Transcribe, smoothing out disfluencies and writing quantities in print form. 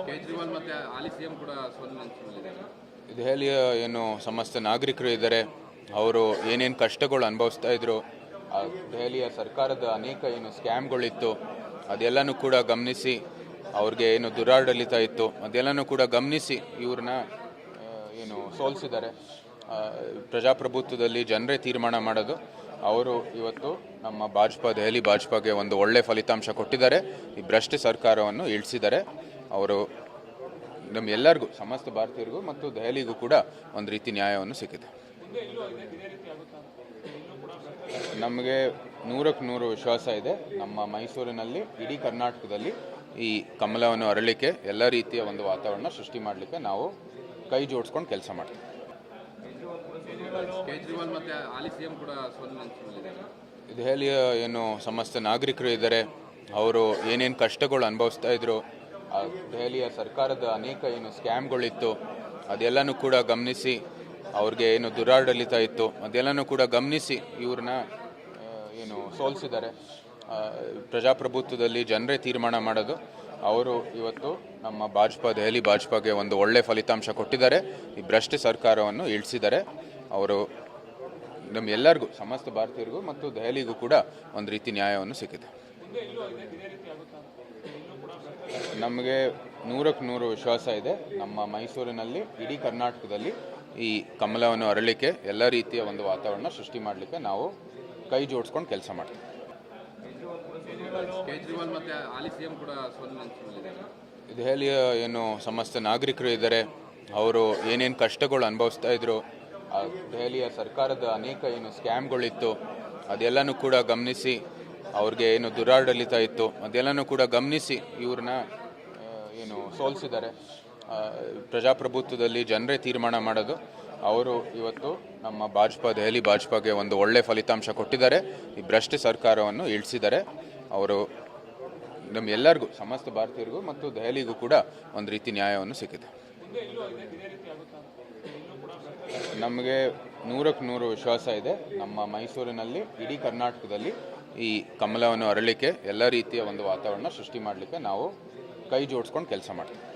ಕೇಜ್ರಿವಾಲ್ ಮತ್ತೆ ಹಾಲಿ ಸಿಎಂ ಕೂಡ ಸೋಲಿಸಿದ್ದಾರೆ. ದೆಹಲಿಯ ಏನು ಸಮಸ್ತ ನಾಗರಿಕರು ಇದ್ದಾರೆ, ಅವರು ಏನೇನು ಕಷ್ಟಗಳು ಅನುಭವಿಸ್ತಾ ಇದ್ರು, ದೆಹಲಿಯ ಸರ್ಕಾರದ ಅನೇಕ ಏನು ಸ್ಕ್ಯಾಮ್ಗಳಿತ್ತು ಅದೆಲ್ಲನೂ ಕೂಡ ಗಮನಿಸಿ, ಅವ್ರಿಗೆ ಏನು ದುರಾಡಳಿತ ಇತ್ತು ಅದೆಲ್ಲನೂ ಕೂಡ ಗಮನಿಸಿ ಇವ್ರನ್ನ ಏನು ಸೋಲಿಸಿದ್ದಾರೆ. ಪ್ರಜಾಪ್ರಭುತ್ವದಲ್ಲಿ ಜನರೇ ತೀರ್ಮಾನ ಮಾಡೋದು. ಅವರು ಇವತ್ತು ನಮ್ಮ ದೆಹಲಿ ಭಾಜಪಾಗೆ ಒಂದು ಒಳ್ಳೆ ಫಲಿತಾಂಶ ಕೊಟ್ಟಿದ್ದಾರೆ. ಈ ಭ್ರಷ್ಟ ಸರ್ಕಾರವನ್ನು ಇಳಿಸಿದ್ದಾರೆ. ಅವರು ನಮ್ಮೆಲ್ಲರಿಗೂ, ಸಮಸ್ತ ಭಾರತೀಯರಿಗೂ ಮತ್ತು ದೆಹಲಿಗೂ ಕೂಡ ಒಂದು ರೀತಿ ನ್ಯಾಯವನ್ನು ಸಿಕ್ಕಿದೆ. ನಮಗೆ 100ಕ್ಕೆ 100 ವಿಶ್ವಾಸ ಇದೆ. ನಮ್ಮ ಮೈಸೂರಿನಲ್ಲಿ, ಇಡೀ ಕರ್ನಾಟಕದಲ್ಲಿ ಈ ಕಮಲವನ್ನು ಅರಳಿಕೆ ಎಲ್ಲ ರೀತಿಯ ಒಂದು ವಾತಾವರಣ ಸೃಷ್ಟಿ ಮಾಡಲಿಕ್ಕೆ ನಾವು ಕೈ ಜೋಡಿಸ್ಕೊಂಡು ಕೆಲಸ ಮಾಡ್ತೀವಿ. ಕೇಜ್ರಿವಾಲ್ ಮತ್ತೆ ಹಾಲಿ ಸಿಎಂ ಕೂಡ ಸೋಲಿಸಿದ್ದಾರೆ. ದೆಹಲಿಯ ಏನು ಸಮಸ್ತ ನಾಗರಿಕರು ಇದ್ದಾರೆ, ಅವರು ಏನೇನು ಕಷ್ಟಗಳು ಅನುಭವಿಸ್ತಾ ಇದ್ರು, ದೆಹಲಿಯ ಸರ್ಕಾರದ ಅನೇಕ ಏನು ಸ್ಕ್ಯಾಮ್ಗಳಿತ್ತು ಅದೆಲ್ಲನೂ ಕೂಡ ಗಮನಿಸಿ, ಅವ್ರಿಗೆ ಏನು ದುರಾಡಳಿತ ಇತ್ತು ಅದೆಲ್ಲನೂ ಕೂಡ ಗಮನಿಸಿ ಇವ್ರನ್ನ ಏನು ಸೋಲಿಸಿದ್ದಾರೆ. ಪ್ರಜಾಪ್ರಭುತ್ವದಲ್ಲಿ ಜನರೇ ತೀರ್ಮಾನ ಮಾಡೋದು. ಅವರು ಇವತ್ತು ನಮ್ಮ ದೆಹಲಿ ಭಾಜಪಾಗೆ ಒಂದು ಒಳ್ಳೆ ಫಲಿತಾಂಶ ಕೊಟ್ಟಿದ್ದಾರೆ. ಈ ಭ್ರಷ್ಟ ಸರ್ಕಾರವನ್ನು ಇಳಿಸಿದ್ದಾರೆ. ಅವರು ನಮ್ಮೆಲ್ಲರಿಗೂ, ಸಮಸ್ತ ಭಾರತೀಯರಿಗೂ ಮತ್ತು ದೆಹಲಿಗೂ ಕೂಡ ಒಂದು ರೀತಿ ನ್ಯಾಯವನ್ನು ಸಿಕ್ಕಿದೆ. ನಮಗೆ 100ಕ್ಕೆ 100 ವಿಶ್ವಾಸ ಇದೆ. ನಮ್ಮ ಮೈಸೂರಿನಲ್ಲಿ, ಇಡೀ ಕರ್ನಾಟಕದಲ್ಲಿ ಈ ಕಮಲವನ್ನು ಅರಳಿಕೆ ಎಲ್ಲ ರೀತಿಯ ಒಂದು ವಾತಾವರಣ ಸೃಷ್ಟಿ ಮಾಡಲಿಕ್ಕೆ ನಾವು ಕೈ ಜೋಡಿಸ್ಕೊಂಡು ಕೆಲಸ ಮಾಡ್ತೀವಿ. ಕೇಜ್ರಿವಾಲ್ ಮತ್ತೆ ಹಾಲಿ ಸಿಎಂ ಕೂಡ ಸೋಲಿಸಿದ್ದಾರೆ. ದೆಹಲಿಯ ಏನು ಸಮಸ್ತ ನಾಗರಿಕರು ಇದ್ದಾರೆ, ಅವರು ಏನೇನು ಕಷ್ಟಗಳು ಅನುಭವಿಸ್ತಾ ಇದ್ರು, ದೆಹಲಿಯ ಸರ್ಕಾರದ ಅನೇಕ ಏನು ಸ್ಕ್ಯಾಮ್ಗಳಿತ್ತು ಅದೆಲ್ಲನೂ ಕೂಡ ಗಮನಿಸಿ, ಅವ್ರಿಗೆ ಏನು ದುರಾಡಳಿತ ಇತ್ತು ಅದೆಲ್ಲನೂ ಕೂಡ ಗಮನಿಸಿ ಇವ್ರನ್ನ ಏನು ಸೋಲಿಸಿದ್ದಾರೆ. ಪ್ರಜಾಪ್ರಭುತ್ವದಲ್ಲಿ ಜನರೇ ತೀರ್ಮಾನ ಮಾಡೋದು. ಅವರು ಇವತ್ತು ನಮ್ಮ ದೆಹಲಿ ಭಾಜಪಾಗೆ ಒಂದು ಒಳ್ಳೆ ಫಲಿತಾಂಶ ಕೊಟ್ಟಿದ್ದಾರೆ. ಈ ಭ್ರಷ್ಟ ಸರ್ಕಾರವನ್ನು ಇಳಿಸಿದ್ದಾರೆ. ಅವರು ನಮ್ಮೆಲ್ಲರಿಗೂ, ಸಮಸ್ತ ಭಾರತೀಯರಿಗೂ ಮತ್ತು ದೆಹಲಿಗೂ ಕೂಡ ಒಂದು ರೀತಿ ನ್ಯಾಯವನ್ನು ಸಿಕ್ಕಿದೆ. ನಮಗೆ 100ಕ್ಕೆ 100 ವಿಶ್ವಾಸ ಇದೆ. ನಮ್ಮ ಮೈಸೂರಿನಲ್ಲಿ, ಇಡೀ ಕರ್ನಾಟಕದಲ್ಲಿ ಈ ಕಮಲವನ್ನು ಅರಳಿಕೆ ಎಲ್ಲ ರೀತಿಯ ಒಂದು ವಾತಾವರಣ ಸೃಷ್ಟಿ ಮಾಡಲಿಕ್ಕೆ ನಾವು ಕೈ ಜೋಡಿಸ್ಕೊಂಡು ಕೆಲಸ ಮಾಡ್ತೀವಿ.